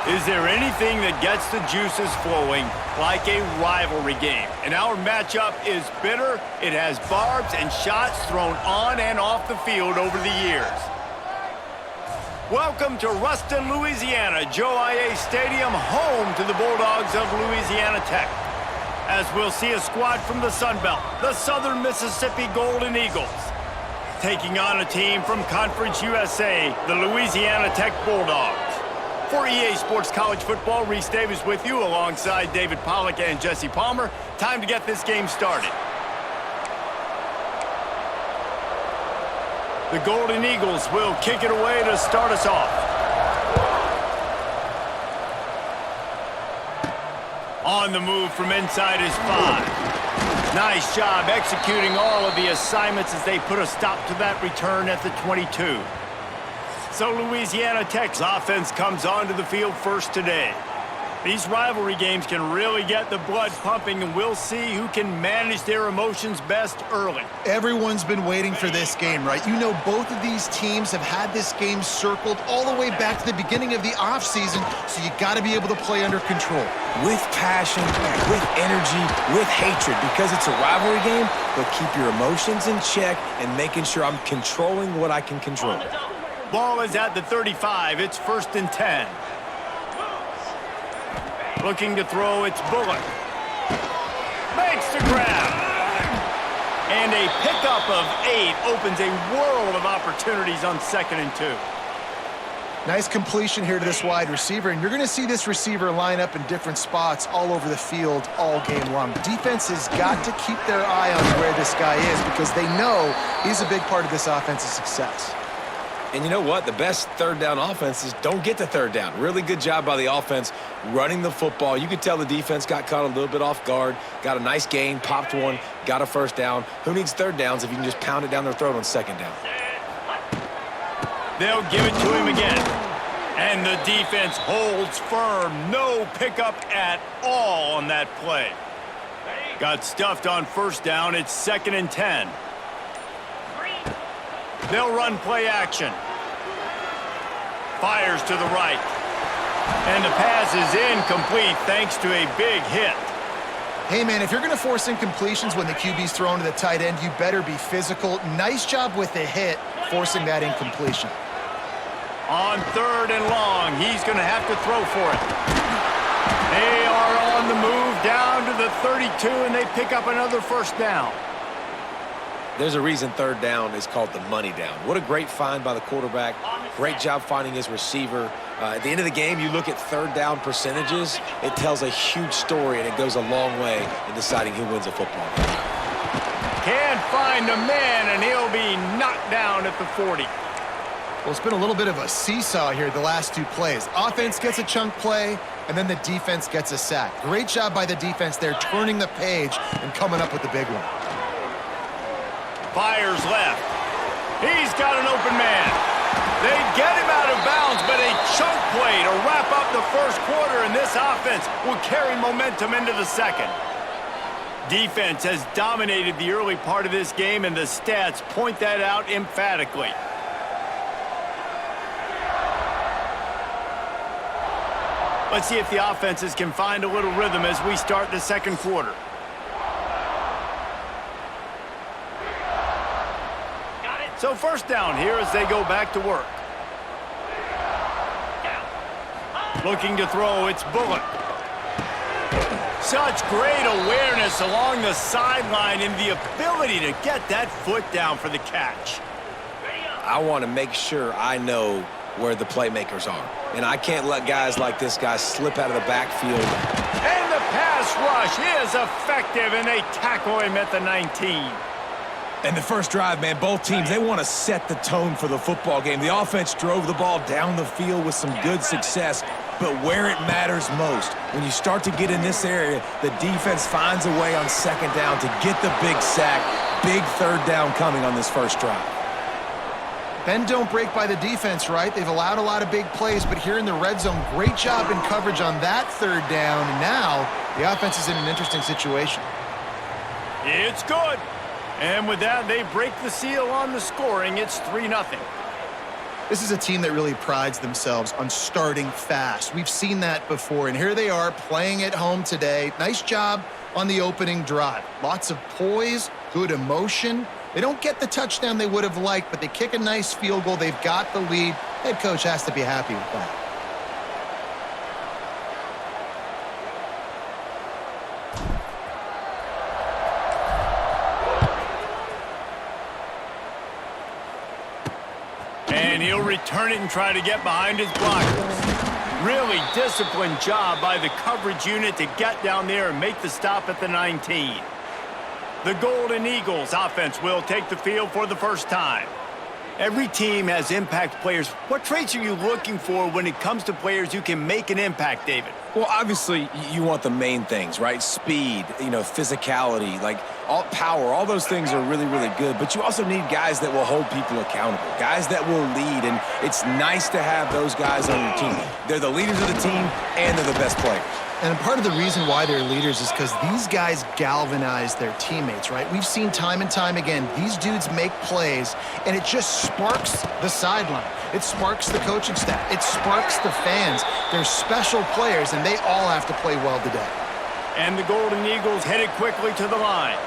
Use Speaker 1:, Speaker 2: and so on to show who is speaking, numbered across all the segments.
Speaker 1: Is there anything that gets the juices flowing like a rivalry game? And our matchup is bitter. It has barbs and shots thrown on and off the field over the years. Welcome to Ruston, Louisiana, Joe IA Stadium, home to the Bulldogs of Louisiana Tech. As we'll see a squad from the Sun Belt, the Southern Mississippi Golden Eagles, taking on a team from Conference USA, the Louisiana Tech Bulldogs. For EA Sports College Football, Reese Davis with you alongside David Pollack and Jesse Palmer. Time to get this game started. The Golden Eagles will kick it away to start us off. On the move from inside is 5. Nice job executing all of the assignments as they put a stop to that return at the 22. So Louisiana Tech's offense comes onto the field first today. These rivalry games can really get the blood pumping, and we'll see who can manage their emotions best early.
Speaker 2: Everyone's been waiting for this game, right? You know, both of these teams have had this game circled all the way back to the beginning of the offseason, so you got to be able to play under control.
Speaker 3: With passion, with energy, with hatred, because it's a rivalry game, but keep your emotions in check and making sure I'm controlling what I can control.
Speaker 1: Ball is at the 35. It's 1st and 10. Looking to throw, it's Bullock. Makes the grab. And a pickup of 8 opens a world of opportunities on 2nd and 2.
Speaker 2: Nice completion here to this wide receiver, and you're going to see this receiver line up in different spots all over the field all game long. Defense has got to keep their eye on where this guy is because they know he's a big part of this offense's success.
Speaker 3: And you know what? The best third down offenses don't get to third down. Really good job by the offense running the football. You could tell the defense got caught a little bit off guard, got a nice gain, popped one, got a first down. Who needs third downs if you can just pound it down their throat on 2nd down?
Speaker 1: They'll give it to him again. And the defense holds firm. No pickup at all on that play. Got stuffed on 1st down. It's 2nd and 10. They'll run play action. Fires to the right. And the pass is incomplete thanks to a big hit.
Speaker 2: Hey, man, if you're going to force incompletions when the QB's thrown to the tight end, you better be physical. Nice job with the hit, forcing that incompletion.
Speaker 1: On 3rd and long, he's going to have to throw for it. They are on the move down to the 32, and they pick up another 1st down.
Speaker 3: There's a reason 3rd down is called the money down. What a great find by the quarterback. Great job finding his receiver. At the end of the game, you look at 3rd down percentages. It tells a huge story, and it goes a long way in deciding who wins a football game.
Speaker 1: Can't find a man, and he'll be knocked down at the 40.
Speaker 2: Well, it's been a little bit of a seesaw here the last 2 plays. Offense gets a chunk play, and then the defense gets a sack. Great job by the defense there, turning the page and coming up with the big one.
Speaker 1: Fires left. He's got an open man. They get him out of bounds, but a chunk play to wrap up the 1st quarter, and this offense will carry momentum into the 2nd. Defense has dominated the early part of this game, and the stats point that out emphatically. Let's see if the offenses can find a little rhythm as we start the 2nd quarter. So 1st down here as they go back to work. Looking to throw, it's Bullock. Such great awareness along the sideline and the ability to get that foot down for the catch.
Speaker 3: I want to make sure I know where the playmakers are. And I can't let guys like this guy slip out of the backfield.
Speaker 1: And the pass rush is effective, and they tackle him at the 19.
Speaker 3: And the first drive, man, both teams, they want to set the tone for the football game. The offense drove the ball down the field with some good success, but where it matters most, when you start to get in this area, the defense finds a way on 2nd down to get the big sack. Big 3rd down coming on this 1st drive.
Speaker 2: Bend don't break by the defense, right? They've allowed a lot of big plays, but here in the red zone, great job in coverage on that 3rd down. And now the offense is in an interesting situation.
Speaker 1: It's good. And with that, they break the seal on the scoring. It's 3-0.
Speaker 2: This is a team that really prides themselves on starting fast. We've seen that before, and here they are playing at home today. Nice job on the opening drive. Lots of poise, good emotion. They don't get the touchdown they would have liked, but they kick a nice field goal. They've got the lead. Head coach has to be happy with that.
Speaker 1: And he'll return it and try to get behind his blockers. Really disciplined job by the coverage unit to get down there and make the stop at the 19. The Golden Eagles offense will take the field for the first time. Every team has impact players. What traits are you looking for when it comes to players who can make an impact, David?
Speaker 3: Well, obviously, you want the main things, right? Speed, physicality, like power, all those things are really, really good. But you also need guys that will hold people accountable, guys that will lead. And it's nice to have those guys on your team. They're the leaders of the team, and they're the best players.
Speaker 2: And part of the reason why they're leaders is because these guys galvanize their teammates, right? We've seen time and time again, these dudes make plays, and it just sparks the sideline. It sparks the coaching staff. It sparks the fans. They're special players, and they all have to play well today.
Speaker 1: And the Golden Eagles headed quickly to the line.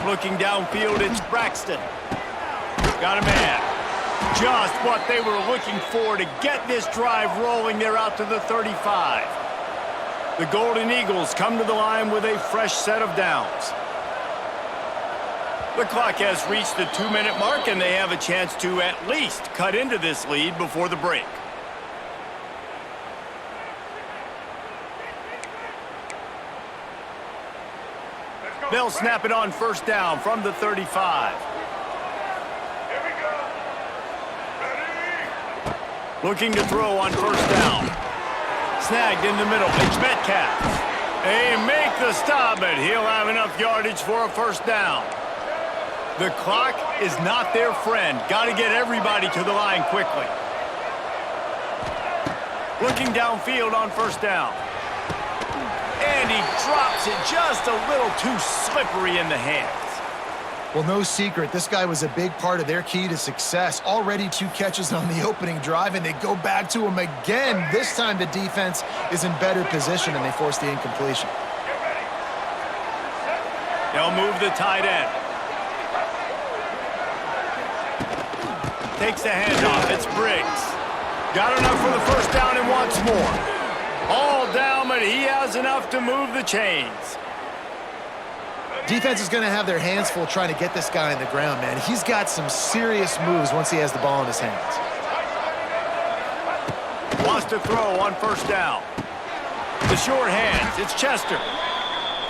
Speaker 1: Looking downfield, it's Braxton. Got a man. Just what they were looking for to get this drive rolling. They're out to the 35. The Golden Eagles come to the line with a fresh set of downs. The clock has reached the 2-minute mark, and they have a chance to at least cut into this lead before the break. They'll snap it on first down from the 35. Looking to throw on first down. Snagged in the middle. It's Metcalf. They make the stop, but he'll have enough yardage for a first down. The clock is not their friend. Got to get everybody to the line quickly. Looking downfield on first down. And he drops it just a little too slippery in the hands.
Speaker 2: Well, no secret, this guy was a big part of their key to success. Already 2 catches on the opening drive, and they go back to him again. This time the defense is in better position, and they force the incompletion.
Speaker 1: They'll move the tight end. Takes the handoff. It's Briggs. Got enough for the first down and wants more. All down, but he has enough to move the chains.
Speaker 2: Defense is going to have their hands full trying to get this guy on the ground, man. He's got some serious moves once he has the ball in his hands.
Speaker 1: Wants to throw on first down. The short hands. It's Chester.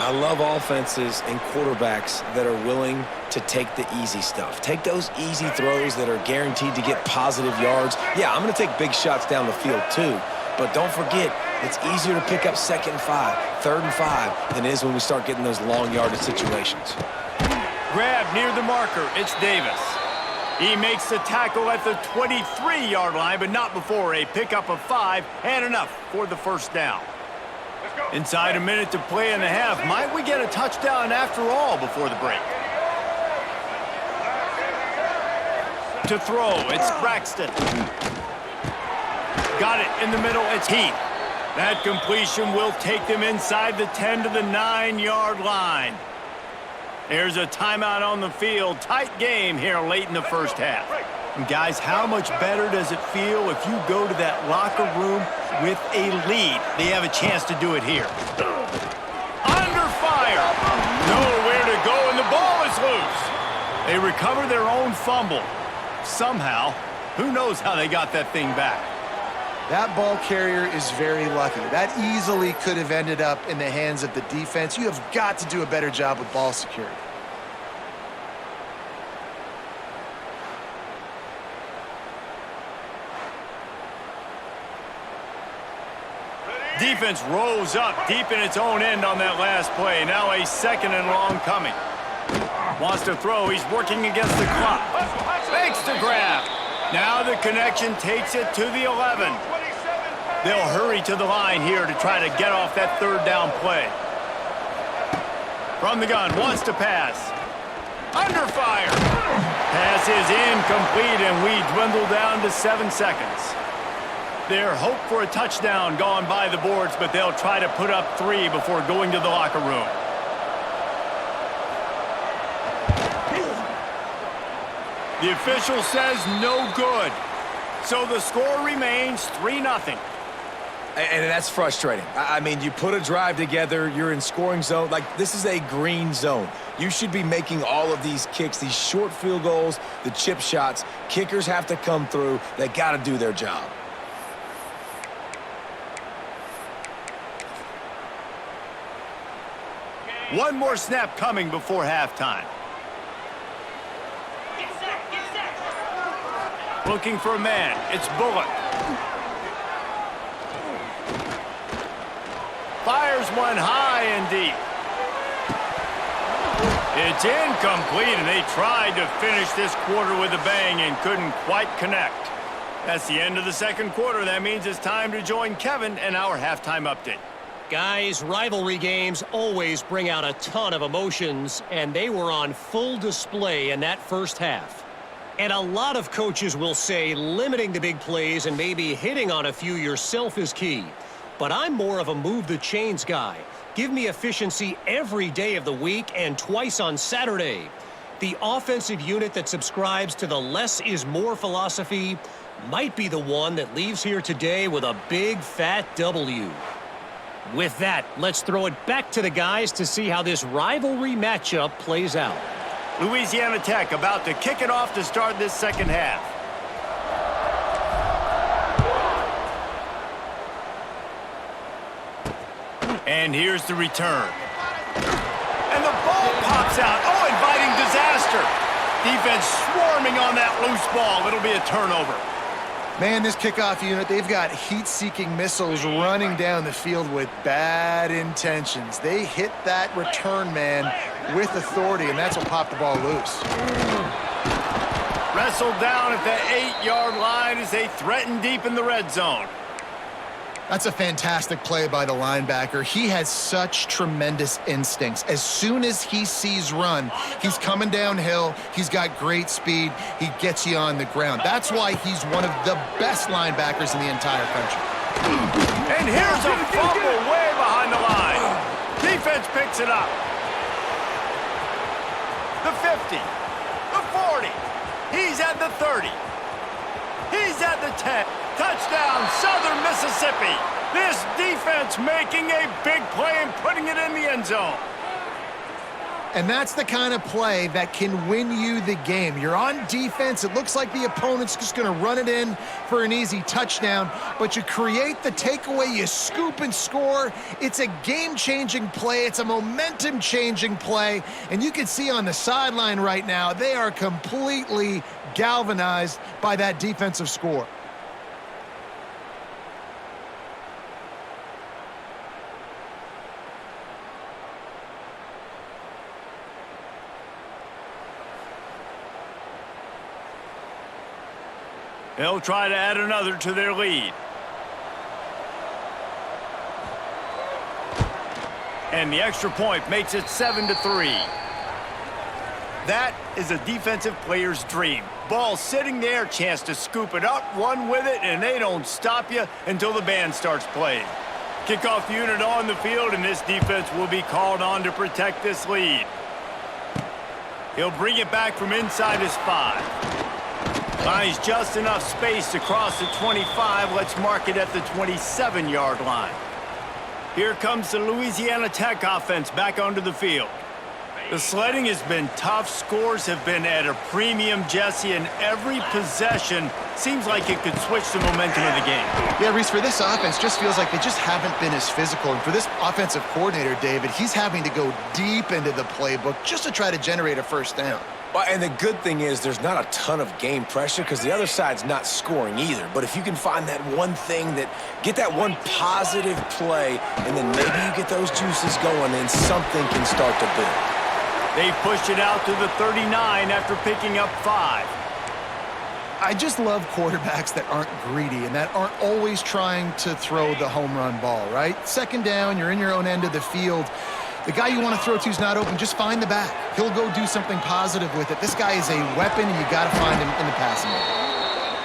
Speaker 3: I love offenses and quarterbacks that are willing to take the easy stuff. Take those easy throws that are guaranteed to get positive yards. Yeah, I'm going to take big shots down the field too. But don't forget, it's easier to pick up 2nd and 5, 3rd and 5 than it is when we start getting those long yardage situations.
Speaker 1: Grab near the marker. It's Davis. He makes the tackle at the 23-yard line, but not before a pickup of 5 and enough for the first down. Inside a minute to play in the half. Might we get a touchdown after all before the break? To throw, it's Braxton. Got it in the middle, it's Heath. That completion will take them inside the 10 to the 9-yard line. There's a timeout on the field. Tight game here late in the first half. And guys, how much better does it feel if you go to that locker room with a lead? They have a chance to do it here. Under fire. Nowhere to go, and the ball is loose. They recover their own fumble. Somehow, who knows how they got that thing back.
Speaker 2: That ball carrier is very lucky. That easily could have ended up in the hands of the defense. You have got to do a better job with ball security.
Speaker 1: Defense rose up deep in its own end on that last play. Now a 2nd and long coming. Wants to throw. He's working against the clock. Makes the grab. Now the connection takes it to the 11. They'll hurry to the line here to try to get off that 3rd down play. From the gun, wants to pass. Under fire. Pass is incomplete, and we dwindle down to 7 seconds. Their hope for a touchdown gone by the boards, but they'll try to put up 3 before going to the locker room. The official says no good. So the score remains 3-0.
Speaker 3: And that's frustrating. I mean, you put a drive together, you're in scoring zone. Like, this is a green zone. You should be making all of these kicks, these short field goals, the chip shots. Kickers have to come through. They got to do their job.
Speaker 1: One more snap coming before halftime. Looking for a man. It's Bullock. Fires one high and deep. It's incomplete, and they tried to finish this quarter with a bang and couldn't quite connect. That's the end of the second quarter. That means it's time to join Kevin and our halftime update.
Speaker 4: Guys, rivalry games always bring out a ton of emotions, and they were on full display in that first half. And a lot of coaches will say limiting the big plays and maybe hitting on a few yourself is key. But I'm more of a move the chains guy. Give me efficiency every day of the week and twice on Saturday. The offensive unit that subscribes to the less is more philosophy might be the one that leaves here today with a big fat W. With that, let's throw it back to the guys to see how this rivalry matchup plays out.
Speaker 1: Louisiana Tech about to kick it off to start this second half. And here's the return. And the ball pops out. Oh, inviting disaster. Defense swarming on that loose ball. It'll be a turnover.
Speaker 2: Man, this kickoff unit, they've got heat-seeking missiles running down the field with bad intentions. They hit that return man with authority, and that's what popped the ball loose.
Speaker 1: Wrestled down at the 8-yard line as they threaten deep in the red zone.
Speaker 2: That's a fantastic play by the linebacker. He has such tremendous instincts. As soon as he sees run, he's coming downhill. He's got great speed. He gets you on the ground. That's why he's one of the best linebackers in the entire country.
Speaker 1: And here's a fumble way behind the line. Defense picks it up. The 50, the 40. He's at the 30. He's at the 10. Touchdown, Southern Mississippi. This defense making a big play and putting it in the end zone.
Speaker 2: And that's the kind of play that can win you the game. You're on defense. It looks like the opponent's just going to run it in for an easy touchdown, but you create the takeaway, you scoop and score. It's a game-changing play. It's a momentum-changing play. And you can see on the sideline right now, they are completely galvanized by that defensive score.
Speaker 1: They'll try to add another to their lead. And the extra point makes it 7-3. That is a defensive player's dream. Ball sitting there, chance to scoop it up, run with it, and they don't stop you until the band starts playing. Kickoff unit on the field, and this defense will be called on to protect this lead. He'll bring it back from inside his 5. Finds just enough space to cross the 25. Let's mark it at the 27-yard line. Here comes the Louisiana Tech offense back onto the field. The sledding has been tough. Scores have been at a premium, Jesse, and every possession seems like it could switch the momentum of the game.
Speaker 2: Yeah, Reese, for this offense, just feels like they just haven't been as physical. And for this offensive coordinator, David, he's having to go deep into the playbook just to try to generate a first down.
Speaker 3: Well, and the good thing is there's not a ton of game pressure because the other side's not scoring either. But if you can find that one thing get that one positive play, and then maybe you get those juices going, then something can start to build.
Speaker 1: They pushed it out to the 39 after picking up 5.
Speaker 2: I just love quarterbacks that aren't greedy and that aren't always trying to throw the home run ball, right? Second down, you're in your own end of the field. The guy you want to throw to is not open. Just find the back. He'll go do something positive with it. This guy is a weapon, and you got to find him in the passing game.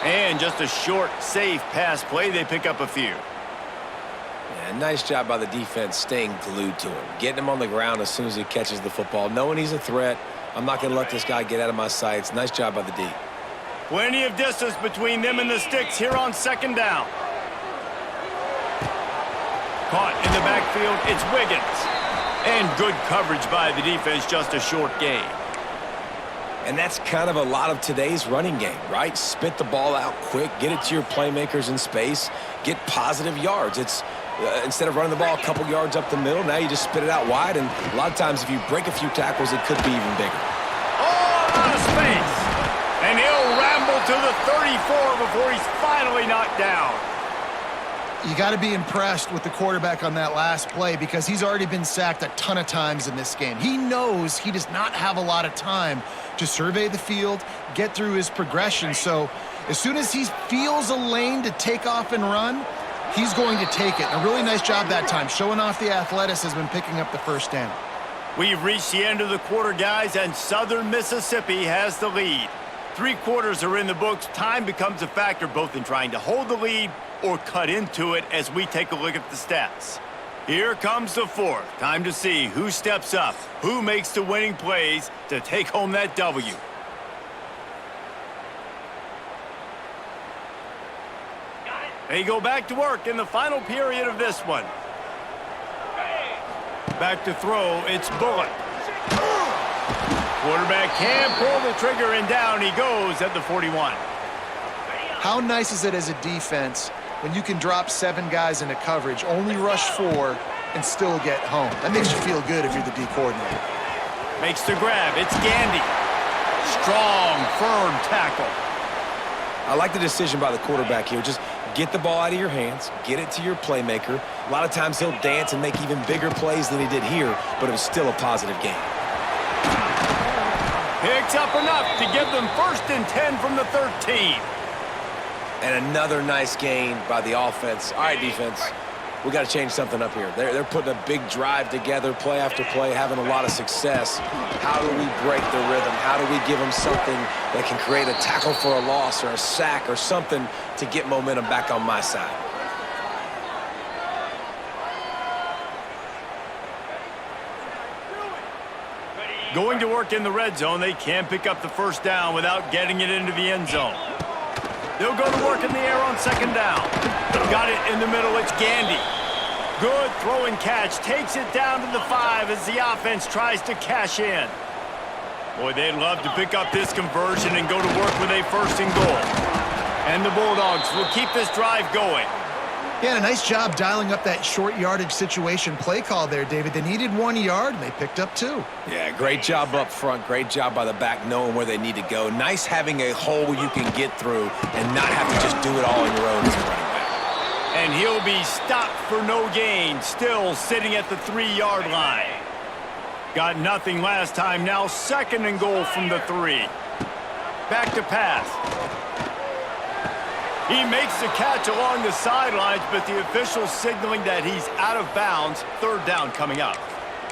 Speaker 1: And just a short, safe pass play. They pick up a few.
Speaker 3: Yeah, nice job by the defense staying glued to him. Getting him on the ground as soon as he catches the football. Knowing he's a threat. I'm not going to let this guy get out of my sights. Nice job by the D.
Speaker 1: Plenty of distance between them and the sticks here on second down. Caught in the backfield, it's Wiggins. And good coverage by the defense, just a short gain.
Speaker 3: And that's kind of a lot of today's running game, right? Spit the ball out quick, get it to your playmakers in space, get positive yards. It's instead of running the ball a couple yards up the middle, now you just spit it out wide, and a lot of times if you break a few tackles, it could be even bigger.
Speaker 1: Oh, out of space. And he'll ramble to the 34 before he's finally knocked down.
Speaker 2: You got to be impressed with the quarterback on that last play because he's already been sacked a ton of times in this game. He knows he does not have a lot of time to survey the field, get through his progression. So as soon as he feels a lane to take off and run, he's going to take it. A really nice job that time, showing off the athleticism and picking up the first down.
Speaker 1: We've reached the end of the quarter, guys, and Southern Mississippi has the lead. 3 quarters are in the books. Time becomes a factor both in trying to hold the lead or cut into it as we take a look at the stats. Here comes the fourth. Time to see who steps up, who makes the winning plays to take home that W. They go back to work in the final period of this one. Back to throw, it's Bullock. Quarterback can pull the trigger, and down he goes at the 41.
Speaker 2: How nice is it as a defense when you can drop 7 guys into coverage, only rush 4, and still get home? That makes you feel good if you're the D coordinator.
Speaker 1: Makes the grab. It's Gandy. Strong, firm tackle.
Speaker 3: I like the decision by the quarterback here. Just get the ball out of your hands, get it to your playmaker. A lot of times he'll dance and make even bigger plays than he did here, but it was still a positive game.
Speaker 1: Picks up enough to give them 1st and 10 from the 13.
Speaker 3: And another nice gain by the offense. All right, defense, we got to change something up here. They're putting a big drive together, play after play, having a lot of success. How do we break the rhythm? How do we give them something that can create a tackle for a loss or a sack or something to get momentum back on my side?
Speaker 1: Going to work in the red zone, they can pick up the 1st down without getting it into the end zone. They'll go to work in the air on 2nd down. Got it in the middle, it's Gandy. Good throw and catch, takes it down to the 5 as the offense tries to cash in. Boy, they'd love to pick up this conversion and go to work with a 1st and goal. And the Bulldogs will keep this drive going.
Speaker 2: Yeah, and a nice job dialing up that short yardage situation play call there, David. They needed 1 yard, and they picked up 2.
Speaker 3: Yeah, great job up front. Great job by the back knowing where they need to go. Nice having a hole you can get through and not have to just do it all on your own as a running back.
Speaker 1: And he'll be stopped for no gain, still sitting at the 3-yard line. Got nothing last time, now 2nd and goal from the 3. Back to pass. He makes the catch along the sidelines, but the official signaling that he's out of bounds. 3rd down coming up.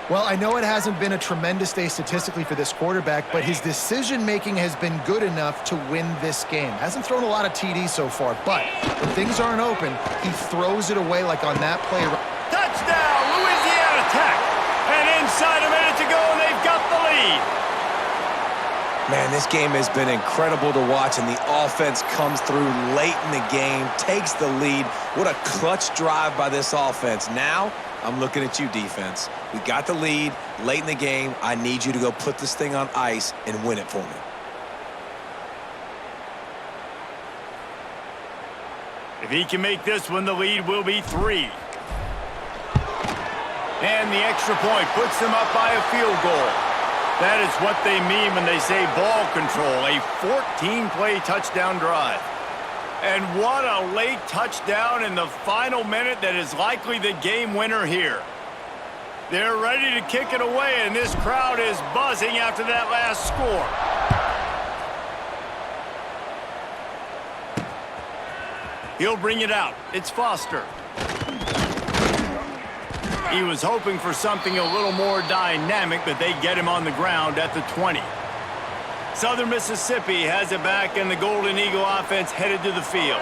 Speaker 2: Well, I know it hasn't been a tremendous day statistically for this quarterback, but his decision-making has been good enough to win this game. Hasn't thrown a lot of TDs so far, but when things aren't open, he throws it away like on that play.
Speaker 1: Touchdown, Louisiana Tech. And inside a minute to go, and they've got the lead.
Speaker 3: Man, this game has been incredible to watch, and the offense comes through late in the game, takes the lead. What a clutch drive by this offense. Now, I'm looking at you, defense. We got the lead late in the game. I need you to go put this thing on ice and win it for me.
Speaker 1: If he can make this one, the lead will be 3. And the extra point puts them up by a field goal. That is what they mean when they say ball control, a 14-play touchdown drive. And what a late touchdown in the final minute that is likely the game winner here. They're ready to kick it away, and this crowd is buzzing after that last score. He'll bring it out. It's Foster. He was hoping for something a little more dynamic, but they get him on the ground at the 20. Southern Mississippi has it back, and the Golden Eagle offense headed to the field.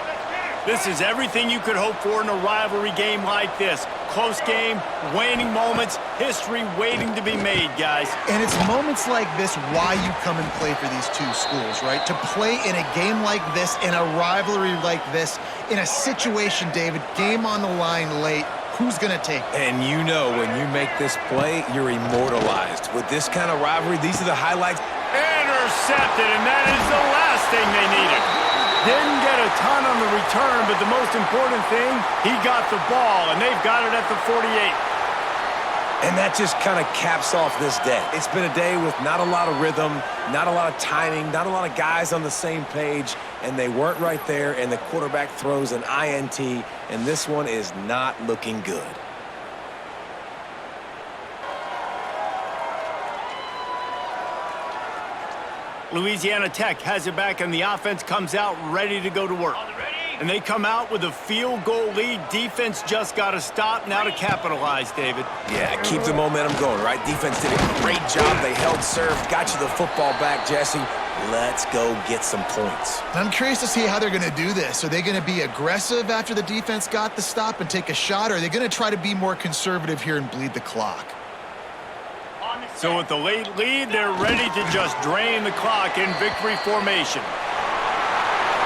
Speaker 1: This is everything you could hope for in a rivalry game like this. Close game, waning moments, history waiting to be made, guys.
Speaker 2: And it's moments like this why you come and play for these two schools, right? To play in a game like this, in a rivalry like this, in a situation, David, game on the line late, who's going to take it?
Speaker 3: And you know when you make this play, you're immortalized. With this kind of rivalry, these are the highlights.
Speaker 1: Intercepted, and that is the last thing they needed. Didn't get a ton on the return, but the most important thing, he got the ball, and they've got it at the 48.
Speaker 3: And that just kind of caps off this day. It's been a day with not a lot of rhythm, not a lot of timing, not a lot of guys on the same page, and they weren't right there, and the quarterback throws an INT, and this one is not looking good.
Speaker 1: Louisiana Tech has it back, and the offense comes out ready to go to work. And they come out with a field goal lead. Defense just got to stop now to capitalize, David.
Speaker 3: Yeah, keep the momentum going, right? Defense did a great job. They held serve, got you the football back, Jesse. Let's go get some points.
Speaker 2: I'm curious to see how they're going to do this. Are they going to be aggressive after the defense got the stop and take a shot, or are they going to try to be more conservative here and bleed the clock?
Speaker 1: So with the late lead, they're ready to just drain the clock in victory formation.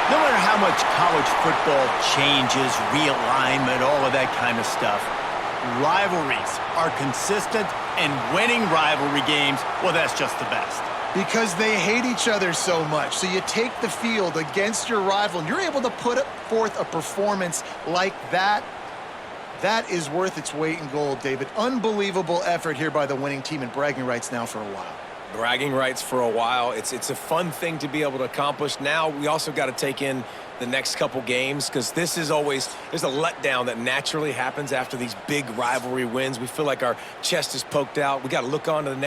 Speaker 1: No matter how much college football changes, realignment, all of that kind of stuff, rivalries are consistent, and winning rivalry games, well, that's just the best.
Speaker 2: Because they hate each other so much. So you take the field against your rival, and you're able to put forth a performance like that. That is worth its weight in gold, David. Unbelievable effort here by the winning team, and bragging rights now for a while.
Speaker 3: Bragging rights for a while. It's a fun thing to be able to accomplish. Now we also got to take in the next couple games, because this is always, there's a letdown that naturally happens after these big rivalry wins. We feel like our chest is poked out. We got to look on to the next.